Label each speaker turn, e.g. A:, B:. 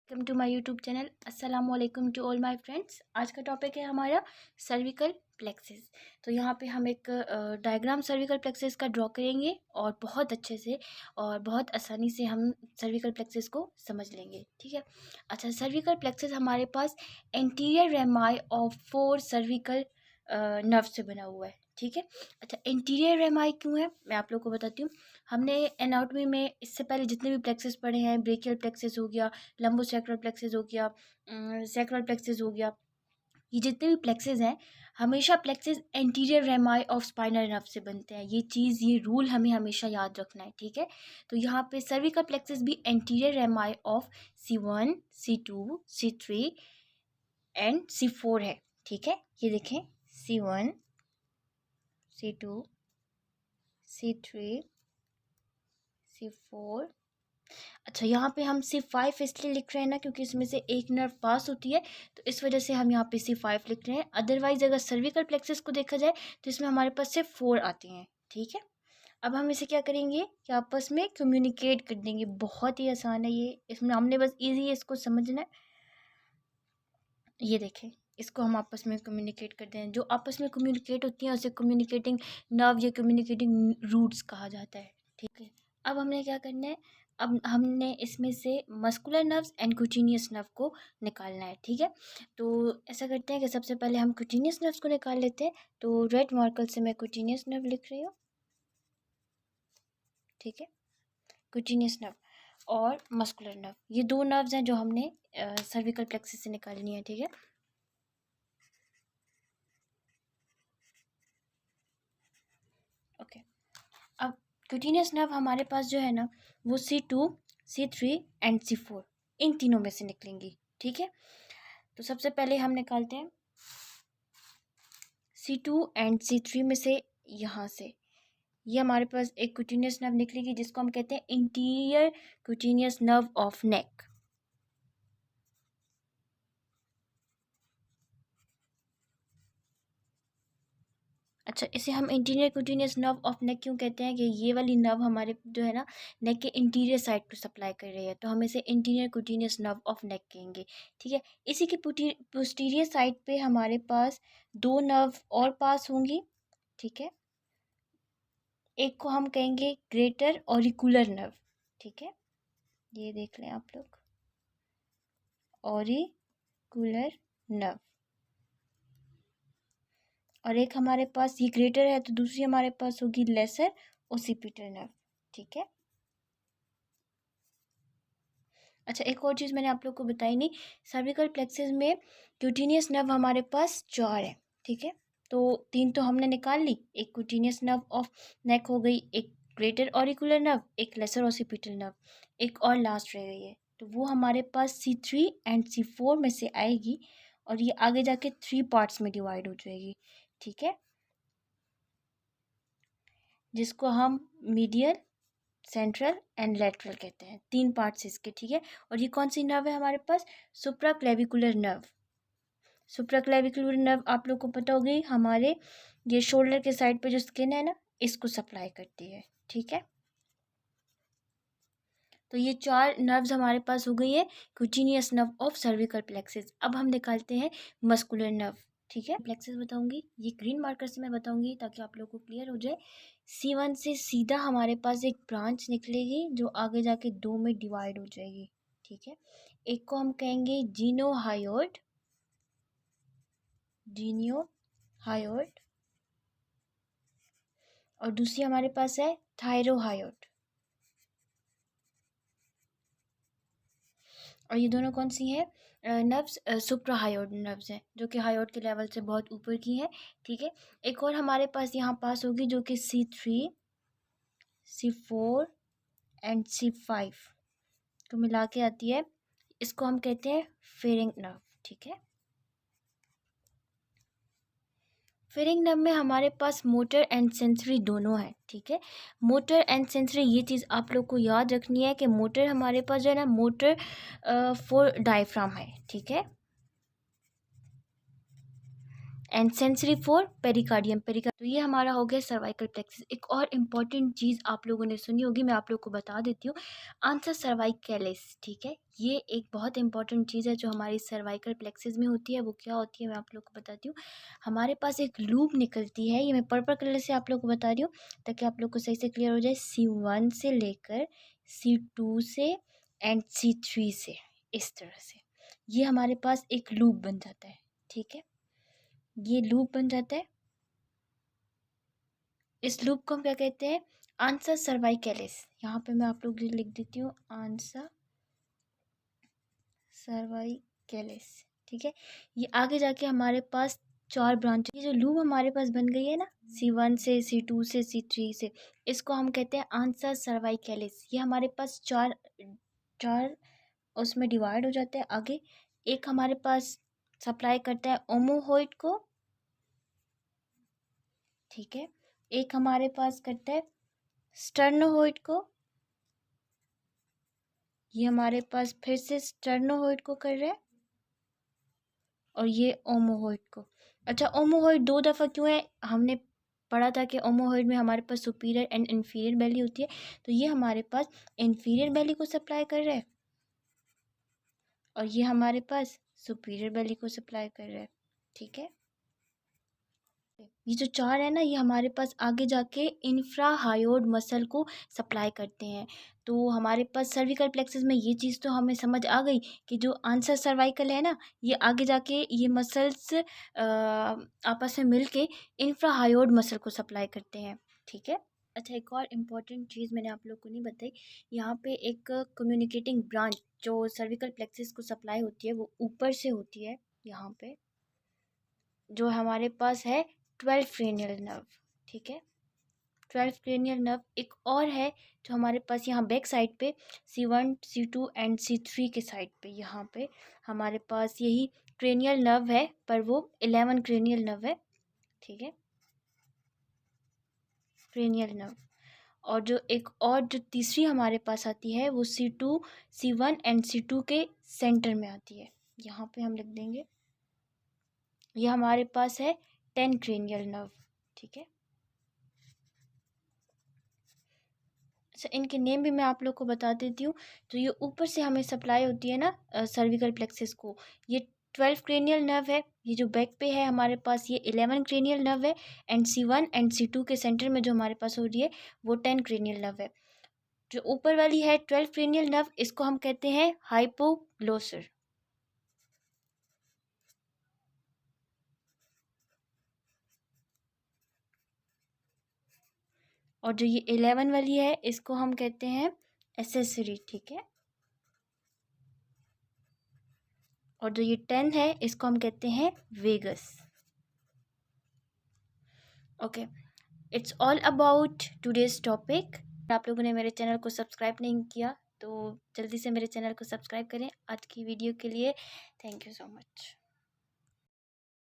A: Welcome to my YouTube channel. अस्सलाम वालेकुम to all my friends. आज का टॉपिक है हमारा सर्विकल प्लेक्सेस। तो यहाँ पे हम एक डायग्राम सर्विकल प्लेक्सेस का ड्रॉ करेंगे और बहुत अच्छे से और बहुत आसानी से हम सर्विकल प्लेक्सेस को समझ लेंगे। ठीक है। अच्छा, सर्विकल प्लेक्सेस हमारे पास anterior rami of 4 cervical nerve से बना हुआ है। ठीक है। अच्छा, इंटीरियर रेमाई क्यों है मैं आप लोग को बताती हूँ। हमने एनाटॉमी में इससे पहले जितने भी प्लेक्सेस पढ़े हैं, ब्रेकियल प्लेक्सेस हो गया, लंबोसैक्रल प्लेक्सेस हो गया, सैक्रल प्लेक्सेस हो गया, ये जितने भी प्लेक्सेस हैं हमेशा plexuses anterior rami of spinal nerve से बनते हैं। ये रूल हमें हमेशा याद रखना है। ठीक है। तो यहाँ पे सर्विकल प्लेक्सेस भी anterior rami of C1, C2, C3 and C4 है। ठीक है। ये देखें, C1, C2, C3, C4। अच्छा, यहाँ पे हम C5 इसलिए लिख रहे हैं ना क्योंकि इसमें से एक नर्व पास होती है, तो इस वजह से हम यहाँ पे C5 लिख रहे हैं। अदरवाइज अगर सर्विकल प्लेक्सेस को देखा जाए तो इसमें हमारे पास सिर्फ 4 आती हैं। ठीक है। अब हम इसे क्या करेंगे कि आपस में कम्युनिकेट कर देंगे। बहुत ही आसान है ये, इसमें हमने बस ईजी है इसको समझना है। ये देखें, इसको हम आपस में कम्युनिकेट करते हैं। जो आपस में कम्युनिकेट होती हैं उसे कम्युनिकेटिंग नर्व या कम्युनिकेटिंग रूट्स कहा जाता है। ठीक है। अब हमने क्या करना है, अब हमने इसमें से muscular nerves and cutaneous nerve को निकालना है। ठीक है। तो ऐसा करते हैं कि सबसे पहले हम क्यूटेनियस नर्व्स को निकाल लेते हैं। तो रेड मार्कर से मैं क्यूटेनियस नर्व लिख रही हूँ। ठीक है। क्यूटेनियस नर्व और मस्कुलर नर्व, ये दो नर्व्स हैं जो हमने सर्विकल प्लेक्सस से निकालनी है। ठीक है। ओके। अब क्यूटेनियस नर्व हमारे पास जो है ना वो C2, C3 एंड C4 इन तीनों में से निकलेंगी। ठीक है। तो सबसे पहले हम निकालते हैं C2 एंड C3 में से। यहाँ से ये हमारे पास एक क्यूटेनियस नर्व निकलेगी जिसको हम कहते हैं interior cutaneous nerve of neck. अच्छा, इसे हम interior cutaneous nerve of neck क्यों कहते हैं कि ये वाली नर्व हमारे जो है ना नेक के इंटीरियर साइड को सप्लाई कर रही है, तो हम इसे interior cutaneous nerve of neck कहेंगे। ठीक है। इसी के पोस्टीरियर साइड पे हमारे पास दो नर्व और पास होंगी। ठीक है। एक को हम कहेंगे ग्रेटर ऑरिकुलर नर्व। ठीक है। ये देख लें आप लोग, ऑरिकुलर नर्व। और एक हमारे पास ये ग्रेटर है तो दूसरी हमारे पास होगी लेसर ओसिपिटल नर्व। ठीक है। अच्छा, एक और चीज़ मैंने आप लोग को बताई नहीं, सर्विकल प्लेक्सेस में क्यूटेनियस नर्व हमारे पास 4 है। ठीक है। तो 3 तो हमने निकाल ली, एक क्यूटेनियस नर्व ऑफ नेक हो गई, एक ग्रेटर ऑरिकुलर नर्व, एक लेसर ऑसिपिटल नर्व, एक और लास्ट रह गई है। तो वो हमारे पास C3 एंड C4 में से आएगी और ये आगे जाके 3 पार्ट्स में डिवाइड हो जाएगी। ठीक है। जिसको हम मीडियल, सेंट्रल एंड लेटरल कहते हैं। 3 पार्ट्स इसके। ठीक है। और ये कौन सी नर्व है हमारे पास, सुप्रा क्लेविकुलर नर्व। सुप्रा क्लेविकुलर नर्व आप लोग को पता होगी, हमारे ये शोल्डर के साइड पे जो स्किन है ना इसको सप्लाई करती है। ठीक है। तो ये 4 नर्व्स हमारे पास हो गई है cutaneous nerve of cervical plexuses. अब हम निकालते हैं मस्कुलर नर्व। ठीक है। प्लेक्सेस बताऊंगी, ये ग्रीन मार्कर से मैं बताऊंगी ताकि आप लोग को क्लियर हो जाए। C1 से सीधा हमारे पास एक ब्रांच निकलेगी जो आगे जाके 2 में डिवाइड हो जाएगी। ठीक है। एक को हम कहेंगे जीनोहायोइड, जीनियोहायोइड, और दूसरी हमारे पास है थायरोहायोइड। और ये दोनों कौन सी हैं नर्व्स, सुप्राहायोइड नर्व्स हैं जो कि हायोइड के लेवल से बहुत ऊपर की हैं। ठीक है। एक और हमारे पास यहाँ पास होगी जो कि C3, C4 एंड C5 को मिला के आती है। इसको हम कहते हैं फेरिंग नर्व। ठीक है। फेरिंग नर्व में हमारे पास मोटर एंड सेंसरी दोनों है। ठीक है। मोटर एंड सेंसरी, ये चीज़ आप लोग को याद रखनी है कि मोटर हमारे पास जो है ना मोटर फॉर डायफ्राम है। ठीक है। And sensory for pericardium. तो ये हमारा हो गया सर्वाइकल प्लेक्सिस। एक और इम्पॉर्टेंट चीज़ आप लोगों ने सुनी होगी, मैं आप लोग को बता देती हूँ, आंसर सर्वाइकलिस। ठीक है, ये एक बहुत इंपॉर्टेंट चीज़ है जो हमारी सर्वाइकल प्लेक्सिस में होती है। वो क्या होती है मैं आप लोग को बताती हूँ। हमारे पास एक लूप निकलती है, ये मैं पर्पल कलर से आप लोग को बता रही हूँ ताकि आप लोग को सही से क्लियर हो जाए। C1 से लेकर C2 से एंड C3 से, इस तरह से ये हमारे पास एक लूप बन जाता है। ठीक है, ये लूप बन जाता है। इस लूप को हम क्या कहते हैं? आंसर सर्वाइकलिस। यहाँ पे मैं आप लोग लिख देती हूँ आंसर सर्वाइकलिस। ठीक है, ये आगे जाके हमारे पास 4 ब्रांच, ये जो लूप हमारे पास बन गई है ना, C1 से C2 से C3 से, इसको हम कहते हैं आंसर सर्वाइकलिस। ये हमारे पास चार चार उसमें डिवाइड हो जाते हैं आगे। एक हमारे पास सप्लाई करता है ओमोहॉइड को, ठीक है, एक हमारे पास करता है स्टर्नोहॉइड को, ये हमारे पास फिर से स्टर्नोहॉइड को कर रहा है, और ये ओमोहॉइड को। अच्छा, ओमोहॉइड 2 दफ़ा क्यों है? हमने पढ़ा था कि ओमोहॉइड में हमारे पास सुपीरियर एंड इन्फीरियर बेली होती है, तो ये हमारे पास इन्फीरियर बेली को सप्लाई कर रहा है, और ये हमारे पास सुपीरियर बेली को सप्लाई कर रहा है। ठीक है, ये जो 4 है ना, ये हमारे पास आगे जाके इंफ्राहायोड मसल को सप्लाई करते हैं। तो हमारे पास सर्विकल प्लेक्सस में ये चीज़ तो हमें समझ आ गई कि जो आंसर सर्वाइकल है ना, ये आगे जाके ये मसल्स आपस में मिलके इंफ्राहायोड मसल को सप्लाई करते हैं। ठीक है, अच्छा, एक और इम्पॉर्टेंट चीज़ मैंने आप लोग को नहीं बताई। यहाँ पे एक कम्युनिकेटिंग ब्रांच जो सर्विकल प्लेक्सस को सप्लाई होती है वो ऊपर से होती है। यहाँ पे जो हमारे पास है 12 क्रेनियल नर्व। ठीक है, 12 क्रेनियल नर्व। एक और है जो हमारे पास यहाँ बैक साइड पे C1 C2 एंड C3 के साइड पे, यहाँ पे हमारे पास यही क्रेनियल नर्व है, पर वो 11 क्रेनियल नर्व है। ठीक है, क्रेनियल नर्व। और जो एक और जो तीसरी हमारे पास आती है वो C2 C1 एंड C2 के सेंटर में आती है। यहाँ पे हम लिख देंगे, ये हमारे पास है 10 क्रेनियल नर्व। ठीक है, अच्छा, इनके नेम भी मैं आप लोग को बता देती हूँ। तो ये ऊपर से हमें सप्लाई होती है ना सर्विकल प्लेक्सस को, ये 12 क्रेनियल नर्व है। ये जो बैक पे है हमारे पास, ये 11 क्रेनियल नर्व है, एंड C1 एंड C2 के सेंटर में जो हमारे पास हो रही है वो 10 क्रेनियल नर्व है। जो ऊपर वाली है 12 क्रेनियल नर्व, इसको हम कहते हैं हाइपोग्लोसर। और जो ये 11 वाली है इसको हम कहते हैं एसेसरी। ठीक है, और जो ये 10 है इसको हम कहते हैं vagus. Okay, it's all about today's topic. आप लोगों ने मेरे चैनल को सब्सक्राइब नहीं किया तो जल्दी से मेरे चैनल को सब्सक्राइब करें। आज की वीडियो के लिए थैंक यू सो मच।